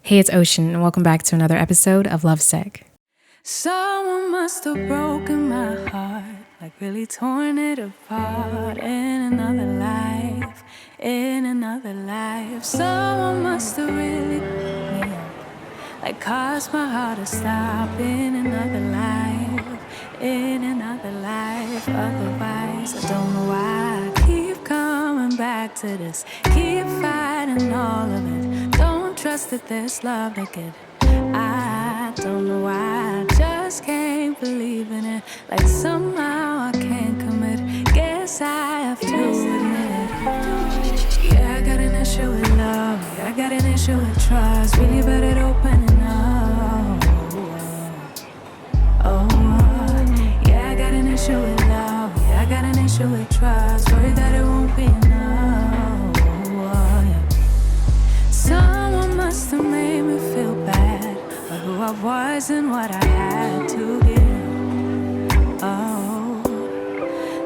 Hey, it's Ocean, and welcome back to another episode of Lovesick. Someone must have broken my heart, like really torn it apart in another life, in another life. Someone must have really me up, like caused my heart to stop in another life, in another life. Otherwise, I don't know why I keep coming back to this, keep fighting all of it. Don't trust that there's love like it. I don't know why, I just can't believe in it. Like somehow I can't commit, guess I have to admit. Yeah, I got an issue with love, yeah, I got an issue with trust. Really bad at opening up. Yeah, I got an issue with love, yeah, I got an issue with trust. Worried that it won't be enough. Someone must have made me feel bad, but who I was and what I had to give. Oh,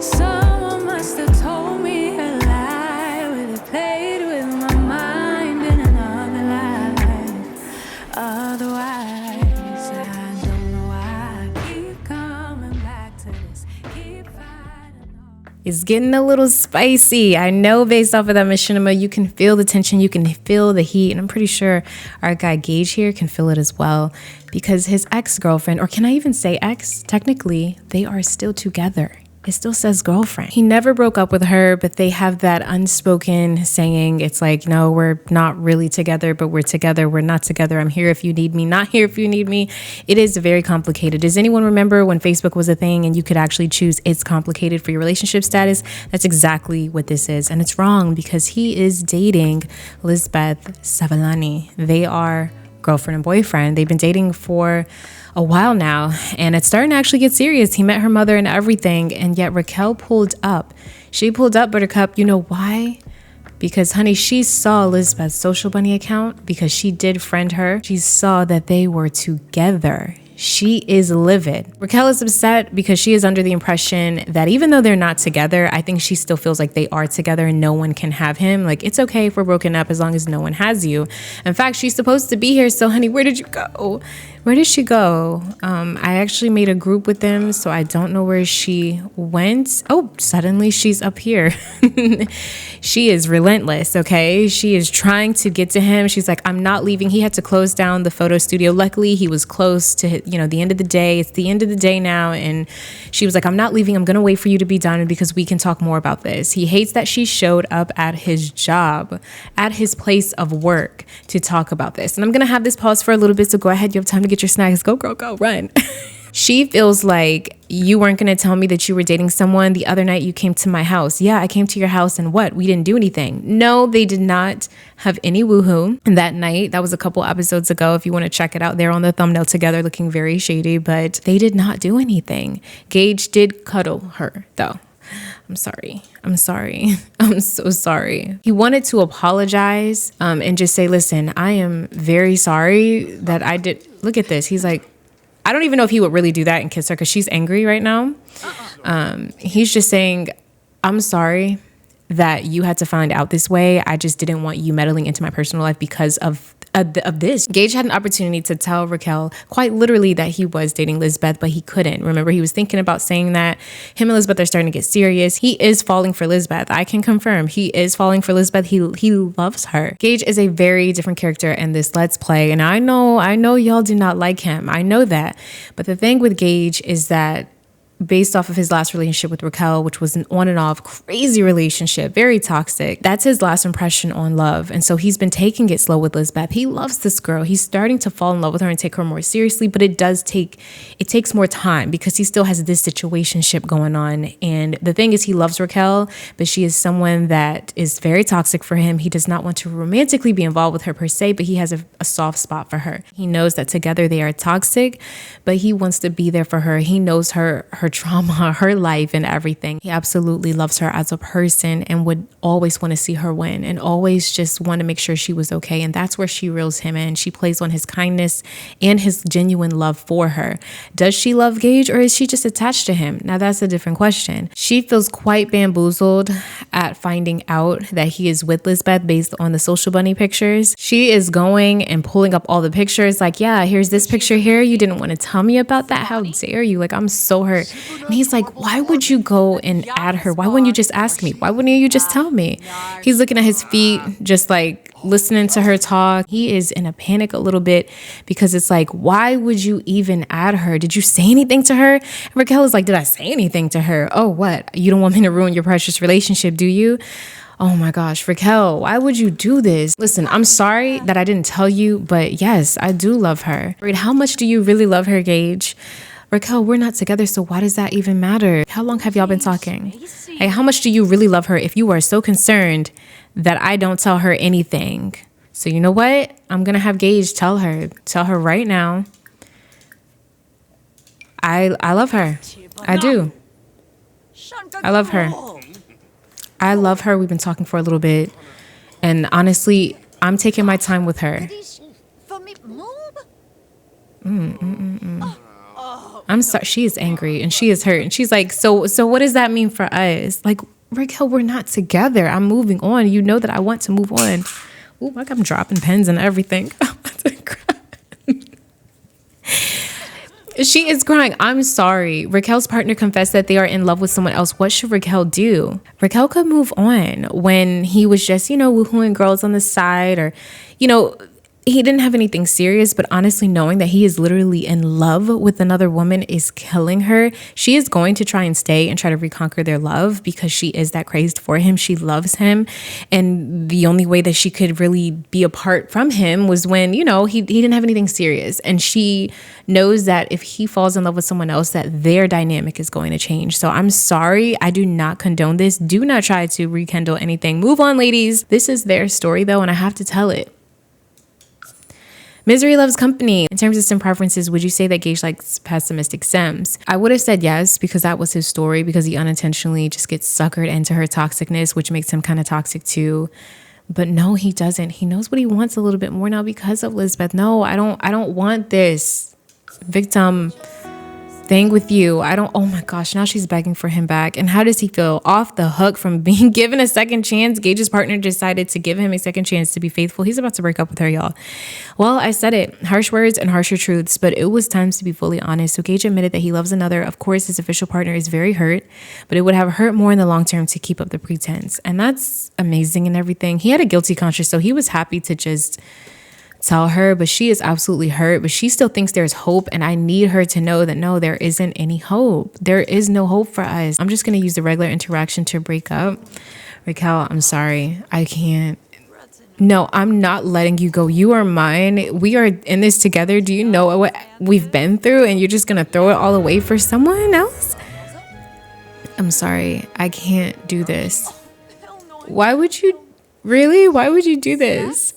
someone must have told me a lie, really played with my mind in another life. Otherwise, I don't know why I keep coming back to this, keep fighting on. It's getting a little spicy. I know based off of that machinima, you can feel the tension, you can feel the heat, and I'm pretty sure our guy Gage here can feel it as well, because his ex-girlfriend, or can I even say ex? Technically, they are still together. It still says girlfriend. He never broke up with her, but they have that unspoken saying. It's like, no, we're not really together, but we're together. We're not together. I'm here if you need me, not here if you need me. It is very complicated. Does anyone remember when Facebook was a thing and you could actually choose it's complicated for your relationship status? That's exactly what this is. And it's wrong because he is dating Lizbeth Savalani. They are girlfriend and boyfriend. They've been dating for a while now, and it's starting to actually get serious. He met her mother and everything, and yet Raquel pulled up. She pulled up, Buttercup. You know why? Because, honey, she saw Lizbeth's social bunny account because she did friend her. She saw that they were together. She is livid. Raquel is upset because she is under the impression that even though they're not together, I think she still feels like they are together and no one can have him. Like, it's okay if we're broken up as long as no one has you. In fact, she's supposed to be here. So, honey, where did you go? Where did she go? I actually made a group with them, so I don't know where she went. Oh, suddenly she's up here. She is relentless, okay? She is trying to get to him. She's like, I'm not leaving. He had to close down the photo studio. Luckily, he was close to, the end of the day. It's the end of the day now. And she was like, I'm not leaving. I'm going to wait for you to be done because we can talk more about this. He hates that she showed up at his job, at his place of work to talk about this. And I'm going to have this pause for a little bit. So go ahead. You have time to get your snacks. Go, girl, go, run. She feels like you weren't going to tell me that you were dating someone the other night you came to my house. Yeah, I came to your house and what? We didn't do anything. No, they did not have any woohoo that night. That was a couple episodes ago. If you want to check it out, they're on the thumbnail together looking very shady, but they did not do anything. Gage did cuddle her though. I'm sorry. I'm so sorry. He wanted to apologize and just say, listen, I am very sorry that I did. Look at this. He's like, I don't even know if he would really do that and kiss her because she's angry right now. He's just saying, I'm sorry that you had to find out this way. I just didn't want you meddling into my personal life because of this. Gage had an opportunity to tell Raquel quite literally that he was dating Lizbeth, but he couldn't. Remember, he was thinking about saying that. Him and Lizbeth are starting to get serious. He is falling for Lizbeth. I can confirm he is falling for Lizbeth. He loves her. Gage is a very different character in this Let's Play, and I know y'all do not like him. I know that. But the thing with Gage is that based off of his last relationship with Raquel, which was an on and off crazy relationship, very toxic. That's his last impression on love. And so he's been taking it slow with Lizbeth. He loves this girl. He's starting to fall in love with her and take her more seriously, but it takes more time because he still has this situationship going on. And the thing is, he loves Raquel, but she is someone that is very toxic for him. He does not want to romantically be involved with her per se, but he has a soft spot for her. He knows that together they are toxic, but he wants to be there for her. He knows her her trauma, her life and everything. He absolutely loves her as a person and would always want to see her win and always just want to make sure she was okay. And that's where she reels him in. She plays on his kindness and his genuine love for her. Does she love Gage or is she just attached to him? Now that's a different question. She feels quite bamboozled at finding out that he is with Lizbeth based on the social bunny pictures. She is going and pulling up all the pictures like, yeah, here's this picture here. You didn't want to tell me about that. How dare you? Like, I'm so hurt. And he's like, why would you go and add her? Why wouldn't you just ask me? Why wouldn't you just tell me? He's looking at his feet, just like listening to her talk. He is in a panic a little bit because it's like, why would you even add her? Did you say anything to her? And Raquel is like, did I say anything to her? Oh, what? You don't want me to ruin your precious relationship, do you? Oh my gosh, Raquel, why would you do this? Listen, I'm sorry that I didn't tell you, but yes, I do love her. How much do you really love her, Gage? Raquel, we're not together, so why does that even matter? How long have y'all been talking? Hey, how much do you really love her if you are so concerned that I don't tell her anything? So you know what? I'm gonna have Gage tell her right now. I love her. I do. I love her. I love her. We've been talking for a little bit. And honestly, I'm taking my time with her. I'm sorry. She is angry and she is hurt. And she's like, so what does that mean for us? Like, Raquel, we're not together. I'm moving on. You know that I want to move on. Ooh, like I'm dropping pens and everything. She is crying. I'm sorry. Raquel's partner confessed that they are in love with someone else. What should Raquel do? Raquel could move on when he was just, woohooing girls on the side or, he didn't have anything serious, but honestly, knowing that he is literally in love with another woman is killing her. She is going to try and stay and try to reconquer their love because she is that crazed for him. She loves him. And the only way that she could really be apart from him was when, he didn't have anything serious. And she knows that if he falls in love with someone else, that their dynamic is going to change. So I'm sorry. I do not condone this. Do not try to rekindle anything. Move on, ladies. This is their story, though, and I have to tell it. Misery loves company. In terms of sim preferences, would you say that Gage likes pessimistic sims? I would have said yes, because that was his story, because he unintentionally just gets suckered into her toxicness, which makes him kind of toxic too. But no, he doesn't. He knows what he wants a little bit more now because of Lizbeth. No, I don't want this victim thing with you. Oh my gosh, now she's begging for him back. And how does he feel? Off the hook from being given a second chance. Gage's partner decided to give him a second chance to be faithful. He's about to break up with her, y'all. Well, I said it. Harsh words and harsher truths, but it was time to be fully honest. So Gage admitted that he loves another. Of course, his official partner is very hurt, but it would have hurt more in the long term to keep up the pretense. And that's amazing and everything. He had a guilty conscience, so he was happy to just tell her, but she is absolutely hurt, but she still thinks there's hope. And I need her to know that no, there isn't any hope. There is no hope for us. I'm just going to use the regular interaction to break up. Raquel, I'm sorry. I can't. No, I'm not letting you go. You are mine. We are in this together. Do you know what we've been through? And you're just going to throw it all away for someone else? I'm sorry. I can't do this. Why would you? Really? Why would you do this?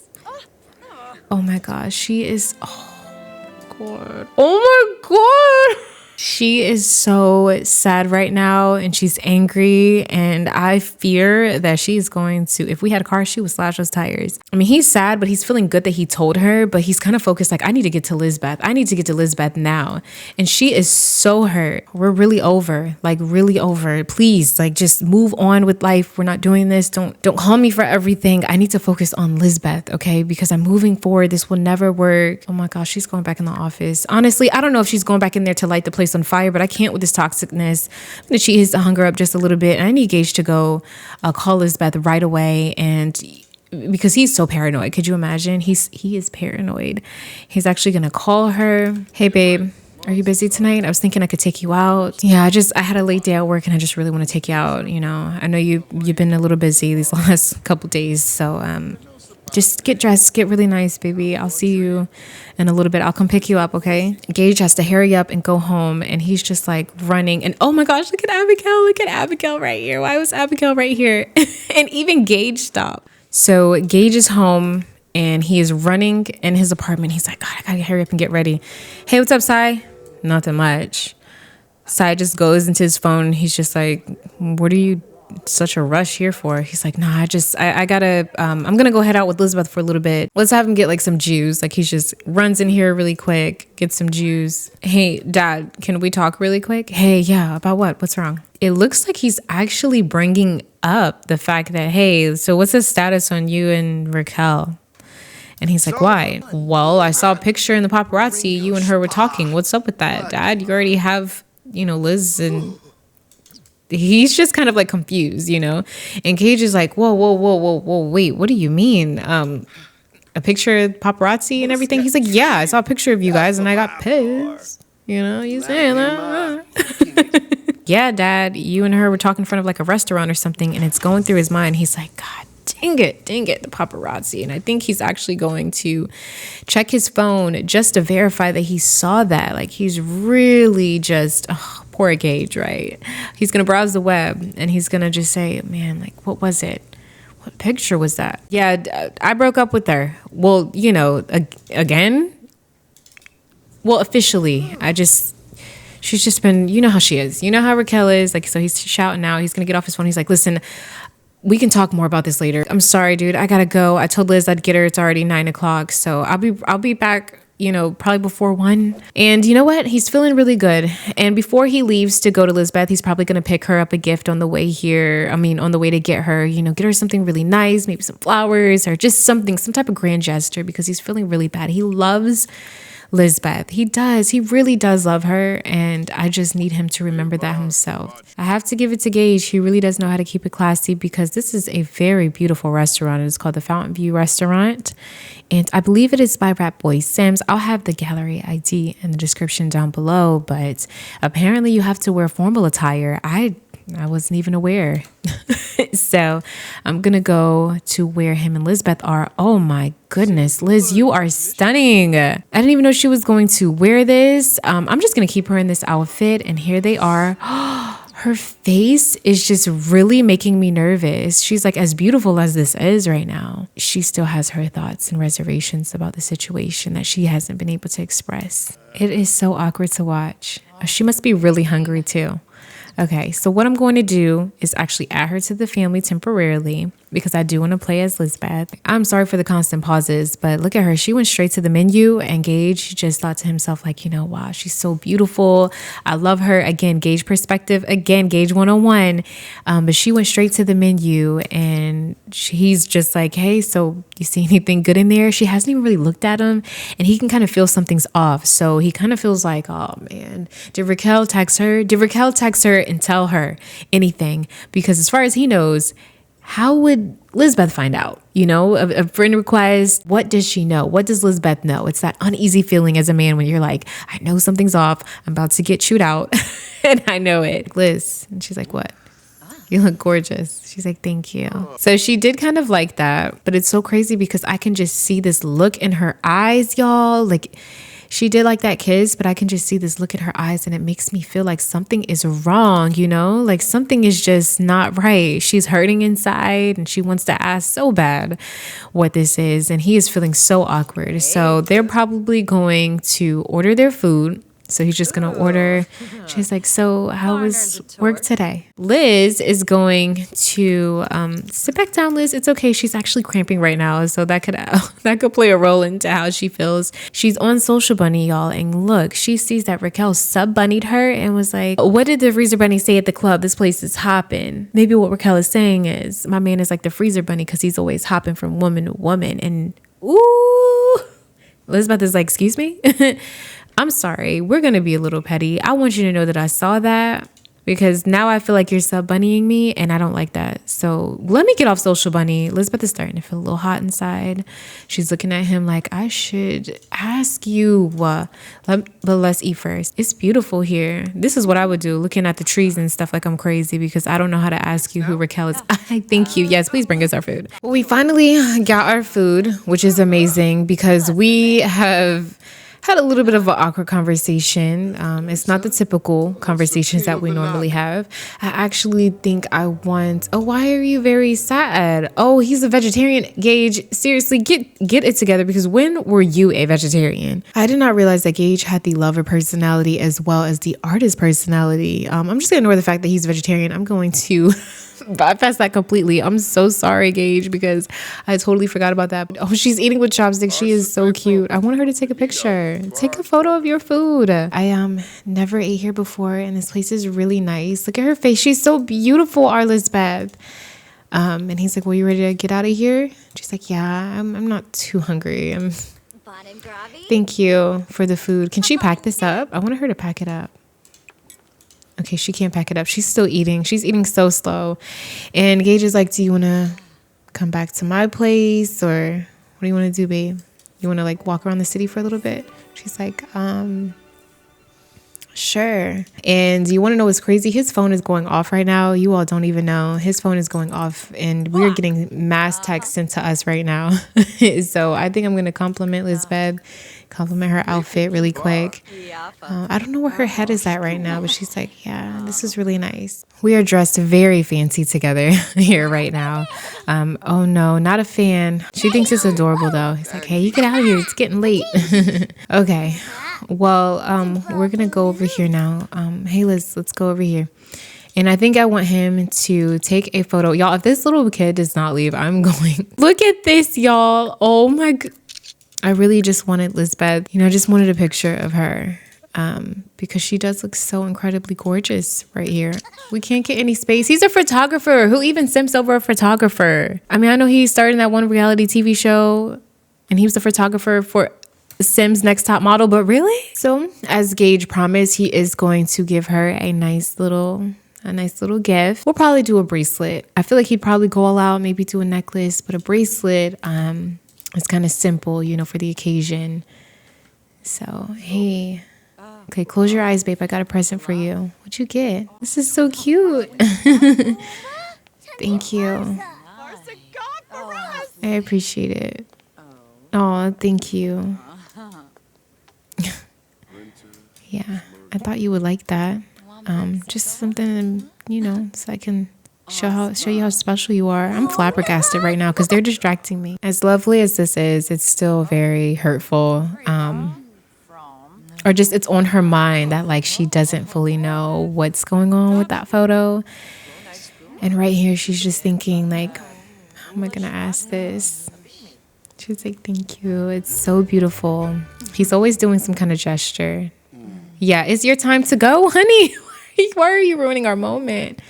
Oh my gosh, she is, God. Oh my God. She is so sad right now and she's angry, and I fear that she's going to, if we had a car, she would slash those tires. I mean, he's sad, but he's feeling good that he told her, but he's kind of focused like, I need to get to Lizbeth. I need to get to Lizbeth now. And she is so hurt. We're really over, like really over. Please, like just move on with life. We're not doing this. Don't call me for everything. I need to focus on Lizbeth, okay? Because I'm moving forward. This will never work. Oh my gosh, she's going back in the office. Honestly, I don't know if she's going back in there to light the place on fire, but I can't with this toxicness. She is to hunger up just a little bit, and I need Gage to go call Lizbeth right away, and because he's so paranoid. Could you imagine? He is paranoid. He's actually gonna call her. Hey babe, are you busy tonight? I was thinking I could take you out. Yeah, I had a late day at work and I just really want to take you out. I know you've been a little busy these last couple days, so just get dressed, get really nice, baby. I'll see you in a little bit. I'll come pick you up, okay? Gage has to hurry up and go home, and he's just like running. And oh my gosh, look at Abigail. Look at Abigail right here. Why was Abigail right here? And even Gage stopped. So Gage is home, and he is running in his apartment. He's like, God, I gotta hurry up and get ready. Hey, what's up, Sai? Nothing much. Sai just goes into his phone. He's just like, what are you such a rush here for? He's like, nah, I gotta, I'm gonna go head out with Lizbeth for a little bit. Let's have him get like some juice. Like he just runs in here really quick, gets some juice. Hey, Dad, can we talk really quick? Hey, yeah, about what? What's wrong? It looks like he's actually bringing up the fact that, hey, so what's the status on you and Raquel? And he's like, why? Well, I saw a picture in the paparazzi. You and her were talking. What's up with that, Dad? You already have, Liz, and he's just kind of like confused, And Gage is like, whoa, wait, what do you mean? A picture of paparazzi and everything? He's like, yeah, I saw a picture of you guys and I got pissed. You saying that? Yeah, Dad, you and her were talking in front of like a restaurant or something, and it's going through his mind. He's like, God dang it, the paparazzi. And I think he's actually going to check his phone just to verify that he saw that. Like he's really just, poor Gage, right? He's going to browse the web and he's going to just say, man, like, what was it? What picture was that? Yeah, I broke up with her. Well, again? Well, officially, she's just been, you know how she is. You know how Raquel is. Like, so he's shouting out. He's going to get off his phone. He's like, listen, we can talk more about this later. I'm sorry, dude. I got to go. I told Liz I'd get her. It's already 9:00. So I'll be back, probably before 1. And you know what? He's feeling really good. And before he leaves to go to Lizbeth, he's probably going to pick her up a gift on the way here. On the way to get her, get her something really nice, maybe some flowers or just something, some type of grand gesture, because he's feeling really bad. He loves Lizbeth. He does. He really does love her. And I just need him to remember that himself. I have to give it to Gage. He really does know how to keep it classy, because this is a very beautiful restaurant. It's called the Fountainview restaurant. And I believe it is by ratboysims. I'll have the gallery ID in the description down below. But apparently you have to wear formal attire. I wasn't even aware. So I'm going to go to where him and Lizbeth are. Oh my goodness, Liz, you are stunning. I didn't even know she was going to wear this. I'm just going to keep her in this outfit. And here they are. Her face is just really making me nervous. She's like, as beautiful as this is right now, she still has her thoughts and reservations about the situation that she hasn't been able to express. It is so awkward to watch. She must be really hungry too. Okay, so what I'm going to do is actually add her to the family temporarily, because I do want to play as Lizbeth. I'm sorry for the constant pauses, but look at her. She went straight to the menu, and Gage just thought to himself, like, wow, she's so beautiful. I love her. Again, Gage perspective. Again, Gage 101. But she went straight to the menu, and he's just like, hey, so you see anything good in there? She hasn't even really looked at him, and he can kind of feel something's off. So he kind of feels like, oh man, did Raquel text her? Did Raquel text her and tell her anything? Because as far as he knows, how would Lizbeth find out? A friend request. What does she know? What does Lizbeth know? It's that uneasy feeling as a man when you're like, I know something's off. I'm about to get chewed out. And I know it. Liz. And she's like, what? You look gorgeous. She's like, thank you. So she did kind of like that. But it's so crazy because I can just see this look in her eyes, y'all. Like, she did like that kiss, but I can just see this look in her eyes, and it makes me feel like something is wrong, like something is just not right. She's hurting inside, and she wants to ask so bad what this is, and he is feeling so awkward. So they're probably going to order their food. So he's just going to order. She's like, so how was work today? Liz is going to sit back down, Liz. It's okay. She's actually cramping right now. So that could play a role into how she feels. She's on Social Bunny, y'all. And look, she sees that Raquel sub-bunnied her and was like, what did the Freezer Bunny say at the club? This place is hopping. Maybe what Raquel is saying is, my man is like the Freezer Bunny because he's always hopping from woman to woman. And ooh, Lizbeth is like, excuse me? I'm sorry, we're going to be a little petty. I want you to know that I saw that, because now I feel like you're sub-bunnying me, and I don't like that. So let me get off Social Bunny. Lizbeth is starting to feel a little hot inside. She's looking at him like, I should ask you, but let's eat first. It's beautiful here. This is what I would do, looking at the trees and stuff like I'm crazy, because I don't know how to ask you who Raquel is. I thank you. Yes, please bring us our food. Well, we finally got our food, which is amazing, because we have had a little bit of an awkward conversation. It's not the typical conversations that we normally have. I actually think I want, oh, why are you very sad? Oh, he's a vegetarian. Gage, seriously, get it together, because when were you a vegetarian? I did not realize that Gage had the lover personality as well as the artist personality. I'm just gonna ignore the fact that he's vegetarian. I'm going to bypass that completely. I'm so sorry, Gage, because I totally forgot about that. Oh, she's eating with chopsticks. She is so cute. I want her to take a picture. Take a photo of your food. I never ate here before, and this place is really nice. Look at her face. She's so beautiful, our Lizbeth. And he's like, well, you ready to get out of here? She's like, yeah, I'm not too hungry. Thank you for the food. Can she pack this up? I wanted her to pack it up. Okay, she can't pack it up. She's still eating. She's eating so slow. And Gage is like, do you want to come back to my place? Or what do you want to do, babe? You want to like walk around the city for a little bit? She's like, sure. And you want to know what's crazy? His phone is going off right now. You all don't even know. His phone is going off, and we're getting mass texts sent to us right now. So I think I'm going to compliment Lizbeth, compliment her outfit really quick. I don't know where her head is at right now, but she's like, yeah, this is really nice. We are dressed very fancy together here right now. Oh no, not a fan. She thinks it's adorable though. He's like, hey, you get out of here. It's getting late. Okay. Well, we're going to go over here now. Hey, Liz, let's go over here. And I think I want him to take a photo. Y'all, if this little kid does not leave, I'm going. Look at this, y'all. Oh my God. I really just wanted Lizbeth. I just wanted a picture of her because she does look so incredibly gorgeous right here. We can't get any space. He's a photographer. Who even simps over a photographer? I mean, I know he starred in that one reality TV show and he was the photographer for Sims Next Top Model, but really? So as Gage promised, he is going to give her a nice little gift. We'll probably do a bracelet. I feel like he'd probably go all out, maybe do a necklace, but a bracelet, it's kind of simple, for the occasion. So, hey. Okay, close your eyes, babe. I got a present for you. What'd you get? This is so cute. Thank you. I appreciate it. Oh, thank you. Yeah, I thought you would like that. Just something, so I can show you how special you are. I'm flabbergasted right now because they're distracting me. As lovely as this is, it's still very hurtful. Or just it's on her mind that like she doesn't fully know what's going on with that photo. And right here, she's just thinking like, how am I gonna ask this? She's like, thank you. It's so beautiful. He's always doing some kind of gesture. Yeah, it's your time to go, honey. Why are you ruining our moment?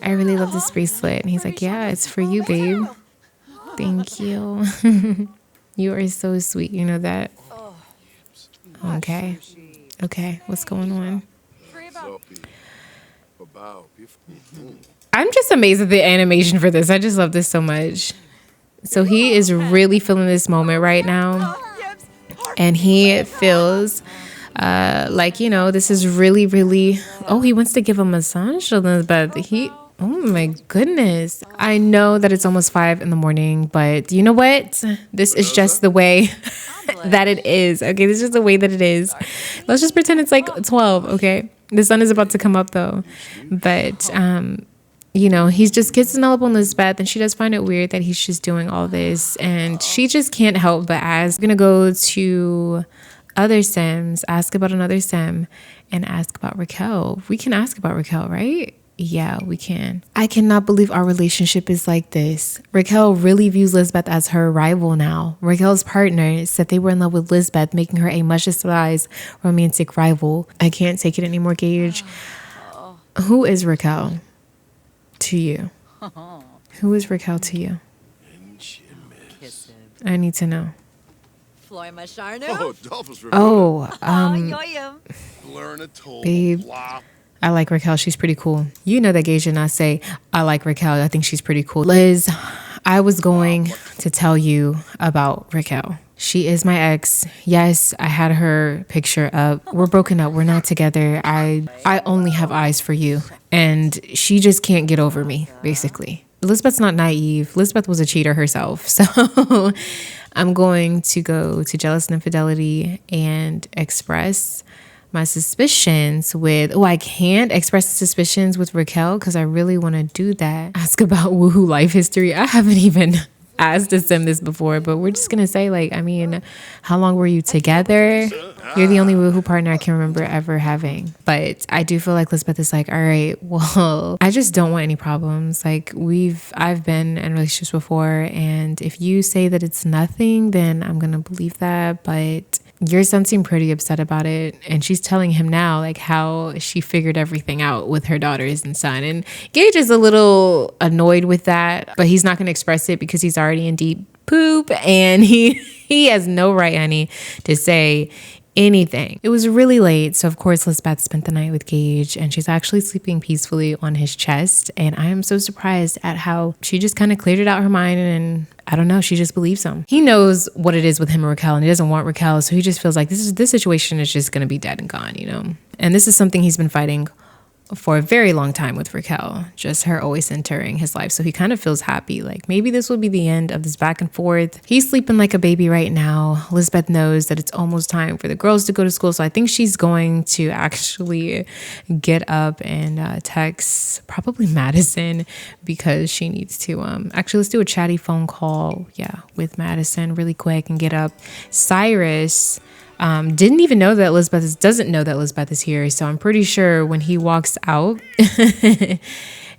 I really love this bracelet. And he's like, yeah, it's for you, babe. Thank you. You are so sweet. You know that? Okay. Okay, what's going on? I'm just amazed at the animation for this. I just love this so much. So he is really feeling this moment right now. And he feels like, this is really, really... Oh, he wants to give a massage to Lizbeth. Oh my goodness. I know that it's almost 5 a.m, but you know what? This is just the way that it is. Okay, this is just the way that it is. Let's just pretend it's like 12, okay? The sun is about to come up though. But, he's just kissing all up on Lizbeth, and she does find it weird that he's just doing all this. And she just can't help but ask. We're going to go to other Sims, ask about another Sim, and ask about Raquel. We can ask about Raquel, right? Yeah, we can. I cannot believe our relationship is like this. Raquel really views Lizbeth as her rival now. Raquel's partner said they were in love with Lizbeth, making her a much despised romantic rival. I can't take it anymore, Gage. Who is Raquel to you? Who is Raquel to you? I need to know. Babe, I like Raquel. She's pretty cool. You know that Gage did not say, I like Raquel. I think she's pretty cool. Liz, I was going to tell you about Raquel. She is my ex. Yes, I had her picture up. We're broken up. We're not together. I only have eyes for you. And she just can't get over me, basically. Lizbeth's not naive. Lizbeth was a cheater herself. So I'm going to go to Jealous and Infidelity and express my suspicions with, I can't express the suspicions with Raquel because I really want to do that. Ask about woohoo life history. I haven't even asked a sim this before, but we're just gonna say, like, I mean, how long were you together? You're the only woohoo partner I can remember ever having. But I do feel like Lizbeth is like, all right, well, I just don't want any problems. Like, I've been in relationships before, and if you say that it's nothing, then I'm gonna believe that. But your son seemed pretty upset about it, and she's telling him now like how she figured everything out with her daughters and son. And Gage is a little annoyed with that, but he's not going to express it because he's already in deep poop, and he has no right, honey, to say anything. It was really late, so of course Lizbeth spent the night with Gage, and she's actually sleeping peacefully on his chest. And I am so surprised at how she just kind of cleared it out her mind, and I don't know, she just believes him. He knows what it is with him and Raquel, and he doesn't want Raquel, so he just feels like this situation is just going to be dead and gone, you know. And this is something he's been fighting for a very long time with Raquel, just her always entering his life. So he kind of feels happy, like maybe this will be the end of this back and forth. He's sleeping like a baby right now. Lizbeth knows that it's almost time for the girls to go to school, so I think she's going to actually get up and text probably Madison, because she needs to actually, let's do a chatty phone call with Madison really quick and get up. Cyrus didn't even know that doesn't know that Lizbeth is here. So I'm pretty sure when he walks out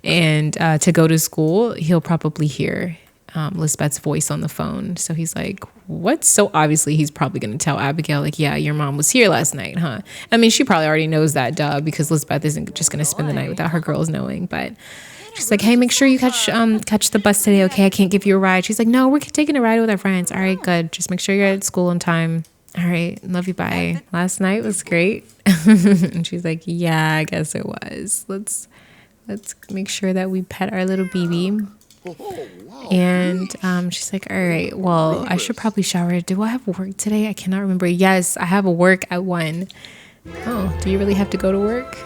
and to go to school, he'll probably hear Lizbeth's voice on the phone. So he's like, what? So obviously he's probably going to tell Abigail, like, yeah, your mom was here last night, huh? I mean, she probably already knows that, duh, because Lizbeth isn't just going to spend the night without her girls knowing. But she's like, hey, make sure you catch the bus today, okay? I can't give you a ride. She's like, no, we're taking a ride with our friends. All right, good. Just make sure you're at school on time. All right, love you, bye. Last night was great. And she's like, yeah, I guess it was. Let's make sure that we pet our little BB. And she's like, all right, well, I should probably shower. Do I have work today? I cannot remember. Yes, I have a work at 1. Oh, do you really have to go to work?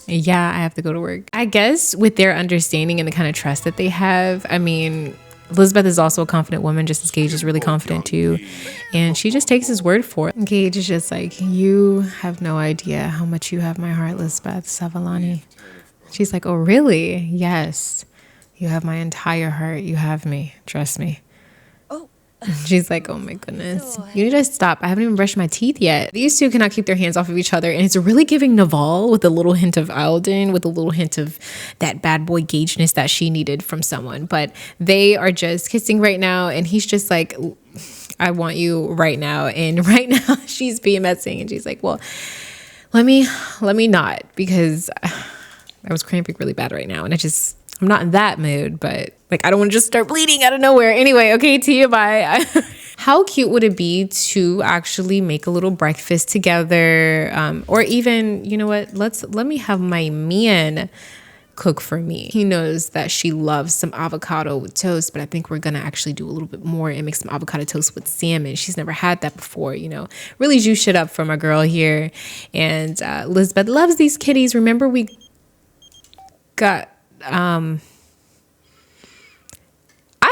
Yeah, I have to go to work. I guess with their understanding and the kind of trust that they have, I mean, Lizbeth is also a confident woman, just as Gage is really confident too. And she just takes his word for it. Gage is just like, you have no idea how much you have my heart, Lizbeth Savalani. She's like, oh, really? Yes. You have my entire heart. You have me. Trust me. She's like, oh my goodness, you need to stop. I haven't even brushed my teeth yet. These two cannot keep their hands off of each other. And it's really giving Naval with a little hint of Alden, with a little hint of that bad boy Gageness that she needed from someone. But they are just kissing right now. And he's just like, I want you right now. And right now she's PMSing. And she's like, well, let me not, because I was cramping really bad right now. And I'm not in that mood, but like, I don't want to just start bleeding out of nowhere. Anyway, okay, TMI. How cute would it be to actually make a little breakfast together? Or even, you know what? Let me have my man cook for me. He knows that she loves some avocado with toast, but I think we're going to actually do a little bit more and make some avocado toast with salmon. She's never had that before, you know. Really juice shit up for my girl here. And Lizbeth loves these kitties. Remember we got... I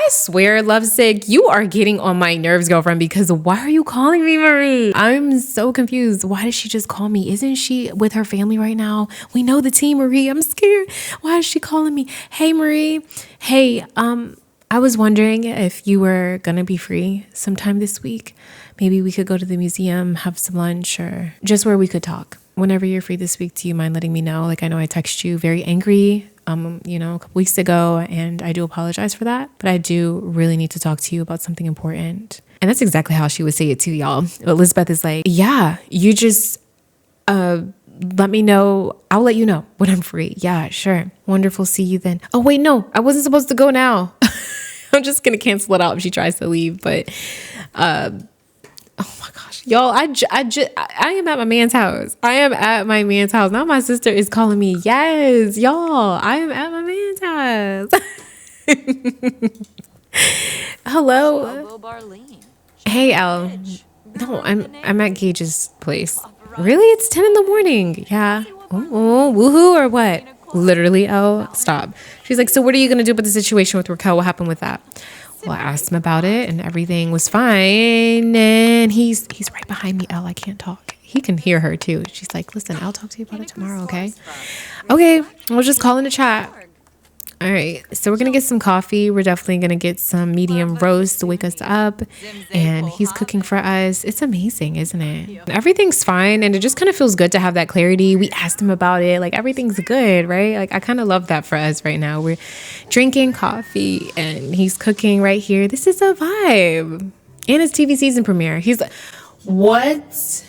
swear, Lovesick, you are getting on my nerves, girlfriend, because why are you calling me Marie? I'm so confused. Why did she just call me? Isn't she with her family right now? We know the team, Marie. I'm scared. Why is she calling me? Hey, Marie. Hey, I was wondering if you were gonna be free sometime this week. Maybe we could go to the museum, have some lunch, or just where we could talk. Whenever you're free this week, do you mind letting me know? Like, I know I texted you very angry a couple weeks ago, and I do apologize for that, but I do really need to talk to you about something important. And that's exactly how she would say it too, y'all. But Lizbeth is like, yeah, you just let me know. I'll let you know when I'm free. Yeah, sure. Wonderful. See you then. Oh, wait, no, I wasn't supposed to go now. I'm just going to cancel it out if she tries to leave. But, oh my gosh, y'all, I am at my man's house. I am at my man's house. Now my sister is calling me. Yes, y'all, I am at my man's house. Hello. Hey, Al. No, I'm at Gage's place. Really? It's 10 in the morning. Yeah. Oh, woohoo or what? Literally, Al, stop. She's like, so what are you going to do about the situation with Raquel? What happened with that? Well, I asked him about it and everything was fine. And he's right behind me, Elle. I can't talk. He can hear her too. She's like, listen, I'll talk to you about it tomorrow, okay? Okay, we'll just call in the chat. All right, so we're gonna get some coffee. We're definitely gonna get some medium roast to wake us up, and he's cooking for us. It's amazing, isn't it? Everything's fine, and it just kind of feels good to have that clarity. We asked him about it, like everything's good, right? Like I kind of love that for us right now. We're drinking coffee, and he's cooking right here. This is a vibe, and it's TV season premiere. He's like, what?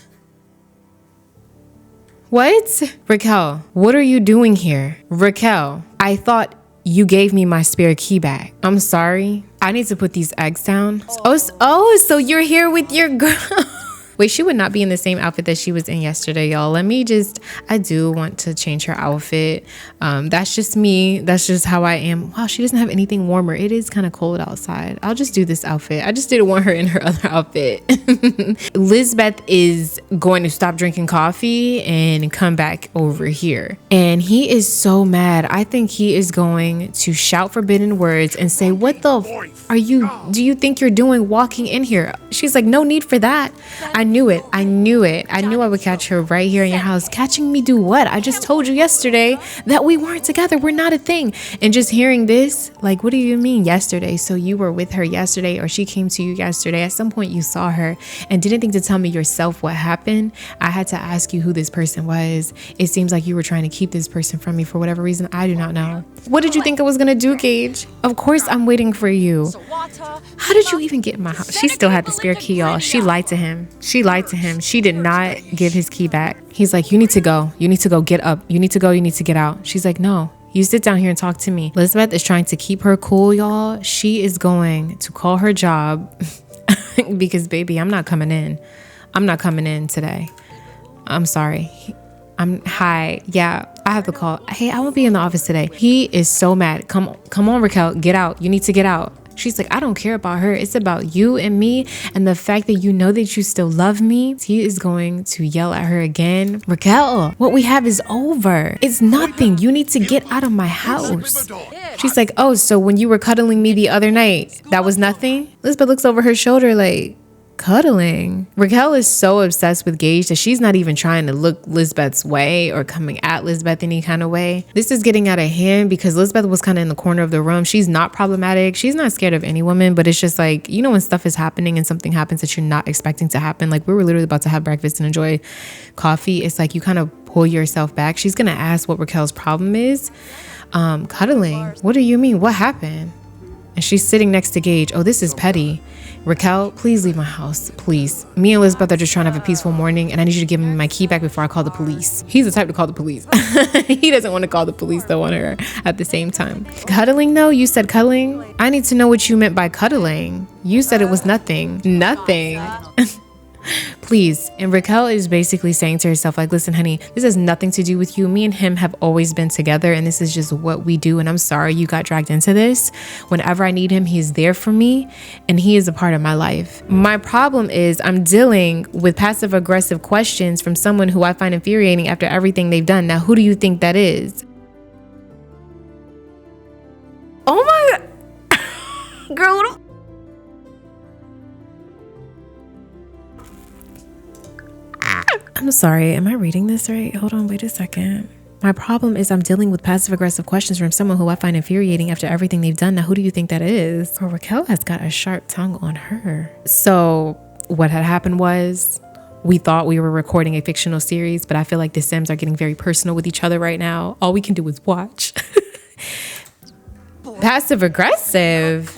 What? Raquel, what are you doing here? Raquel, I thought you gave me my spare key back. I'm sorry. I need to put these eggs down. Oh, so you're here with your girl. Wait, she would not be in the same outfit that she was in yesterday, y'all. I do want to change her outfit. That's just me. That's just how I am. Wow, she doesn't have anything warmer. It is kind of cold outside. I'll just do this outfit. I just didn't want her in her other outfit. Lizbeth is going to stop drinking coffee and come back over here. And he is so mad. I think he is going to shout forbidden words and say, what the do you think you're doing walking in here? She's like, no need for that. I knew it. I knew I would catch her right here in your house. Catching me do what? I just told you yesterday that we weren't together. We're not a thing. And just hearing this, like, what do you mean yesterday? So you were with her yesterday, or she came to you yesterday. At some point you saw her and didn't think to tell me yourself what happened. I had to ask you who this person was. It seems like you were trying to keep this person from me for whatever reason. I do not know. What did you think I was going to do, Gage? Of course I'm waiting for you. How did you even get in my house? She still had the spare key, y'all. She lied to him. She did not give his key back. He's like, you need to go. You need to go. Get up. You need to go. You need to get out. She's like, no. You sit down here and talk to me. Lizbeth is trying to keep her cool, y'all. She is going to call her job because, baby, I'm not coming in. I'm not coming in today. I'm sorry. Hi. Yeah, I have to call. Hey, I won't be in the office today. He is so mad. Come on, Raquel. Get out. You need to get out. She's like, I don't care about her. It's about you and me and the fact that you know that you still love me. He is going to yell at her again. Raquel, what we have is over. It's nothing. You need to get out of my house. She's like, oh, so when you were cuddling me the other night, that was nothing? Lizbeth looks over her shoulder like, cuddling. Raquel is so obsessed with Gage that she's not even trying to look Lizbeth's way or coming at Lizbeth any kind of way. This is getting out of hand because Lizbeth was kind of in the corner of the room. She's not problematic. She's not scared of any woman, but it's just like, you know, when stuff is happening and something happens that you're not expecting to happen, like we were literally about to have breakfast and enjoy coffee. It's like you kind of pull yourself back. She's going to ask what Raquel's problem is. Cuddling. What do you mean? What happened? And she's sitting next to Gage. Oh, this is petty. Raquel, please leave my house, please. Me and Lizbeth are just trying to have a peaceful morning, and I need you to give me my key back before I call the police. He's the type to call the police. He doesn't want to call the police though on her at the same time. Cuddling though? You said cuddling? I need to know what you meant by cuddling. You said it was nothing. Nothing. Please. And Raquel is basically saying to herself, like, listen, honey, this has nothing to do with you. Me and him have always been together, and this is just what we do. And I'm sorry you got dragged into this. Whenever I need him, he's there for me, and he is a part of my life. My problem is I'm dealing with passive aggressive questions from someone who I find infuriating after everything they've done. Now, who do you think that is? Oh my girl. I'm sorry. Am I reading this right? Hold on. Wait a second. My problem is I'm dealing with passive aggressive questions from someone who I find infuriating after everything they've done. Now, who do you think that is? Oh, Raquel has got a sharp tongue on her. So what had happened was we thought we were recording a fictional series, but I feel like the Sims are getting very personal with each other right now. All we can do is watch. Passive aggressive.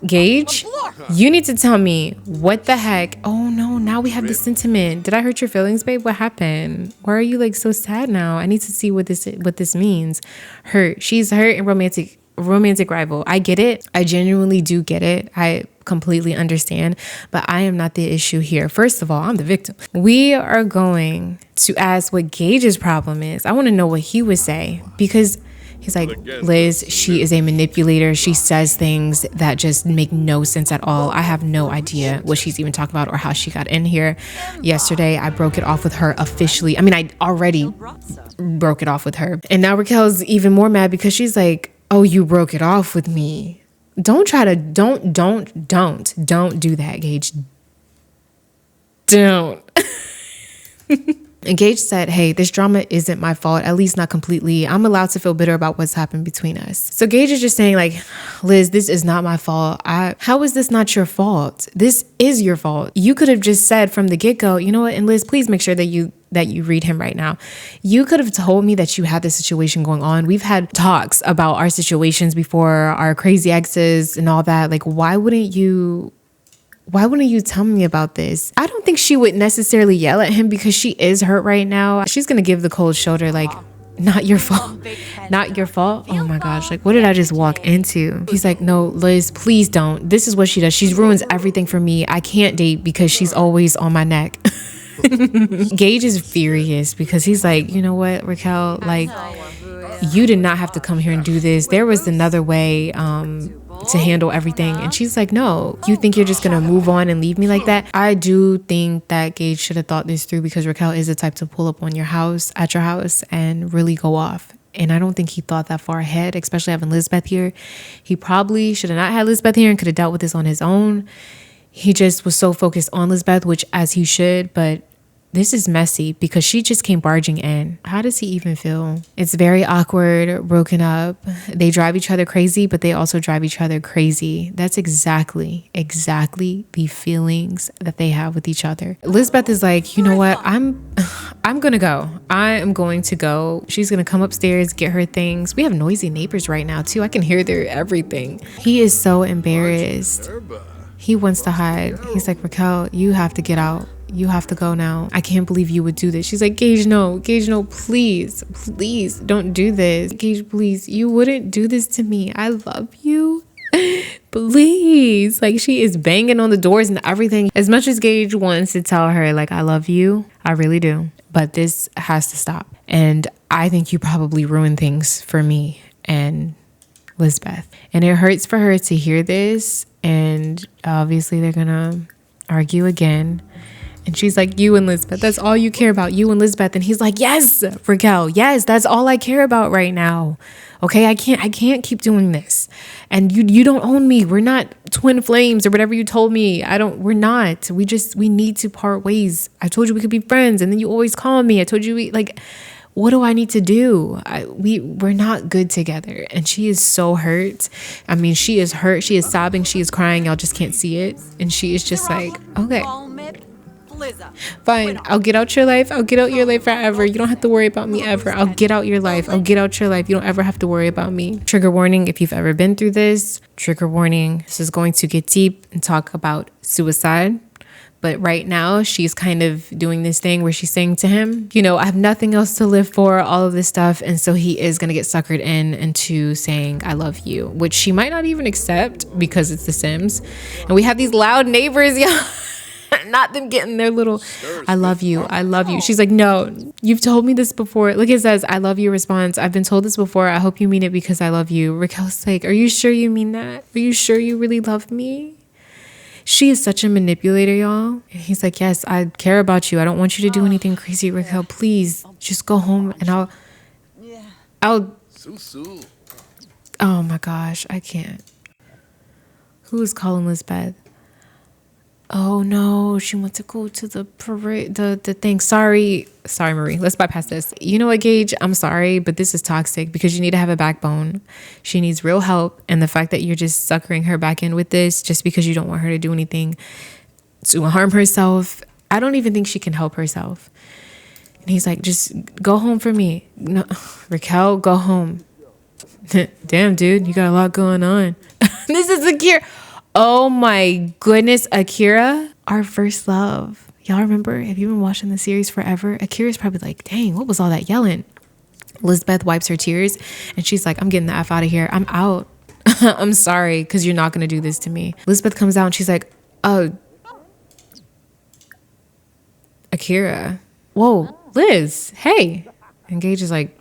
Gage, you need to tell me what the heck. Oh no, now we have the sentiment. Did I hurt your feelings, babe? What happened? Why are you like so sad now? I need to see what this means. Hurt. She's hurt and romantic rival. I get it. I genuinely do get it. I completely understand, but I am not the issue here. First of all, I'm the victim. We are going to ask what Gage's problem is. I want to know what he would say, because he's like, Liz, she is a manipulator. She says things that just make no sense at all. I have no idea what she's even talking about or how she got in here. Yesterday, I broke it off with her officially. I mean, I already broke it off with her. And now Raquel's even more mad because she's like, oh, you broke it off with me. Don't try to, don't do that, Gage. Don't. And Gage said, hey, this drama isn't my fault, at least not completely. I'm allowed to feel bitter about what's happened between us. So Gage is just saying like, Liz, this is not my fault. How is this not your fault? This is your fault. You could have just said from the get-go, you know what? And Liz, please make sure that you read him right now. You could have told me that you had this situation going on. We've had talks about our situations before, our crazy exes and all that. Like, why wouldn't you tell me about this? I don't think she would necessarily yell at him because she is hurt right now. She's going to give the cold shoulder, like, not your fault. Not your fault. Oh my gosh. Like, what did I just walk into? He's like, no, Liz, please don't. This is what she does. She ruins everything for me. I can't date because she's always on my neck. Gage is furious because he's like, you know what, Raquel, like, you did not have to come here and do this. There was another way to handle everything. And she's like, no, you think you're just gonna move on and leave me like that? I do think that Gage should have thought this through because Raquel is the type to pull up on your house, at your house, and really go off. And I don't think he thought that far ahead, especially having Lizbeth here. He probably should have not had Lizbeth here and could have dealt with this on his own. He just was so focused on Lizbeth, which as he should, but this is messy because she just came barging in. How does he even feel? It's very awkward, broken up. They drive each other crazy, but they also drive each other crazy. That's exactly the feelings that they have with each other. Lizbeth is like, you know what? I'm gonna go. I am going to go. She's gonna come upstairs, get her things. We have noisy neighbors right now too. I can hear their everything. He is so embarrassed. He wants to hide. He's like, Raquel, you have to get out. You have to go now. I can't believe you would do this. She's like, Gage, no, please don't do this. Gage, please, you wouldn't do this to me. I love you. Please. Like, she is banging on the doors and everything. As much as Gage wants to tell her, like, I love you, I really do. But this has to stop. And I think you probably ruined things for me and Lizbeth. And it hurts for her to hear this. And obviously they're gonna argue again. And she's like, you and Lizbeth, that's all you care about, you and Lizbeth. And he's like, yes, Raquel, yes, that's all I care about right now. Okay, I can't keep doing this. And you don't own me. We're not twin flames or whatever you told me. We're not. We need to part ways. I told you we could be friends, and then you always call me. I told you what do I need to do? We're not good together. And she is so hurt. I mean, she is hurt. She is sobbing. She is crying. Y'all just can't see it. And she is just like, okay. Fine, I'll get out your life. I'll get out your life forever. You don't have to worry about me ever. I'll get out your life. I'll get out your life. You don't ever have to worry about me. Trigger warning, if you've ever been through this. Trigger warning, this is going to get deep and talk about suicide. But right now, she's kind of doing this thing where she's saying to him, you know, I have nothing else to live for, all of this stuff. And so he is going to get suckered into saying, I love you, which she might not even accept because it's The Sims. And we have these loud neighbors, y'all. Not them getting their little, I love you. She's like, no, you've told me this before. Look, it says, I love you response. I've been told this before. I hope you mean it because I love you. Raquel's like, are you sure you mean that? Are you sure you really love me? She is such a manipulator, y'all. He's like, yes, I care about you. I don't want you to do anything crazy, Raquel. Please just go home and I'll. Oh my gosh, I can't. Who is calling Lizbeth? Oh no, she wants to go to the parade, the thing. Sorry, Marie. Let's bypass this. You know what, Gage? I'm sorry, but this is toxic because you need to have a backbone. She needs real help. And the fact that you're just suckering her back in with this just because you don't want her to do anything to harm herself. I don't even think she can help herself. And he's like, just go home for me. No, Raquel, go home. Damn, dude, you got a lot going on. This is Akira. Oh my goodness, Akira, our first love. Y'all remember? Have you been watching the series forever? Akira's probably like, dang, what was all that yelling? Lizbeth wipes her tears and she's like, I'm getting the F out of here. I'm out. I'm sorry, because you're not going to do this to me. Lizbeth comes out and she's like, oh, Akira. Whoa, Liz, hey. And Gage is like,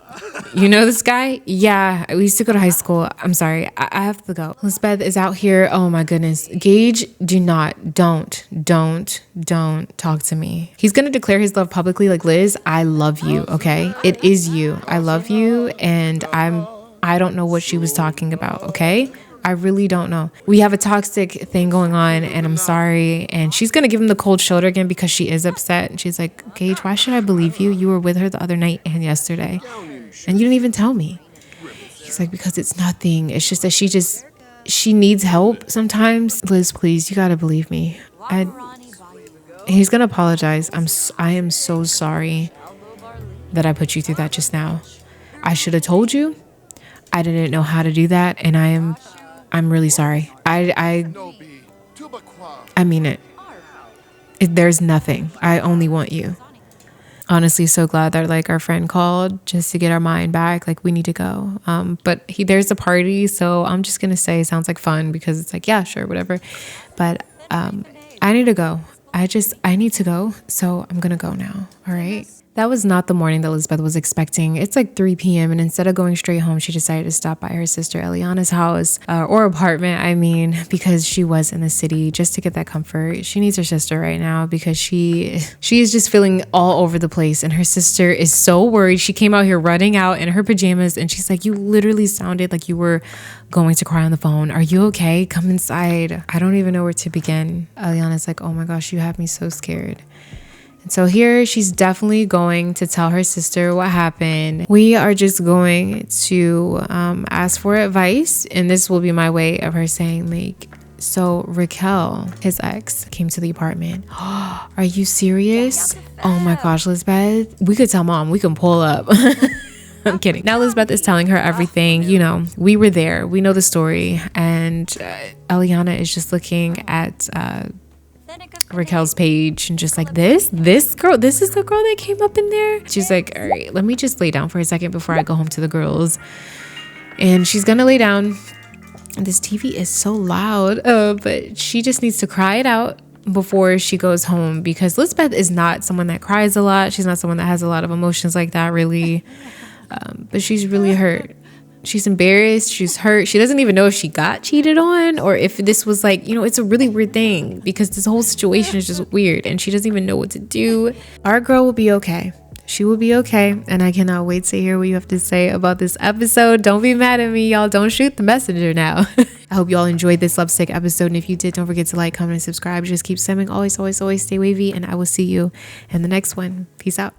you know this guy? Yeah, we used to go to high school. I'm sorry, I have to go. Lizbeth is out here. Oh my goodness. Gage, don't talk to me. He's gonna declare his love publicly, like, Liz, I love you, okay? It is you. I love you, and I don't know what she was talking about, okay? I really don't know. We have a toxic thing going on, and I'm sorry. And she's going to give him the cold shoulder again because she is upset. And she's like, Gage, why should I believe you? You were with her the other night and yesterday, and you didn't even tell me. He's like, because it's nothing. It's just that she needs help sometimes. Liz, please, you got to believe me. He's going to apologize. I am so sorry that I put you through that just now. I should have told you. I didn't know how to do that, and I'm really sorry. I mean it. There's nothing. I only want you. Honestly, so glad that like our friend called just to get our mind back. Like, we need to go. But there's a party, so I'm just gonna say it sounds like fun because it's like, yeah, sure, whatever. But I need to go. I need to go, so I'm gonna go now. All right. That was not the morning that Lizbeth was expecting. It's like 3 p.m. and instead of going straight home, she decided to stop by her sister Eliana's house or apartment, because she was in the city just to get that comfort. She needs her sister right now because she is just feeling all over the place, and her sister is so worried. She came out here running out in her pajamas, and she's like, you literally sounded like you were going to cry on the phone. Are you okay? Come inside. I don't even know where to begin. Eliana's like, oh my gosh, you have me so scared. And so here she's definitely going to tell her sister what happened. We are just going to ask for advice. And this will be my way of her saying, like, so Raquel, his ex, came to the apartment. Are you serious? Oh my gosh, Lizbeth. We could tell mom. We can pull up. I'm kidding. Now Lizbeth is telling her everything. You know, we were there. We know the story. And Eliana is just looking at Raquel's page and just like, this girl, this is the girl that came up in there. She's like, all right, let me just lay down for a second before I go home to the girls. And she's gonna lay down, and this TV is so loud, but she just needs to cry it out before she goes home, because Lizbeth is not someone that cries a lot. She's not someone that has a lot of emotions like that, really. But she's really hurt. She's embarrassed. She's hurt. She doesn't even know if she got cheated on or if this was like, you know, it's a really weird thing because this whole situation is just weird and she doesn't even know what to do. Our girl will be okay. She will be okay. And I cannot wait to hear what you have to say about this episode. Don't be mad at me, y'all. Don't shoot the messenger now. I hope you all enjoyed this Lovesick episode. And if you did, don't forget to like, comment, and subscribe. Just keep simming. Always, always, always stay wavy. And I will see you in the next one. Peace out.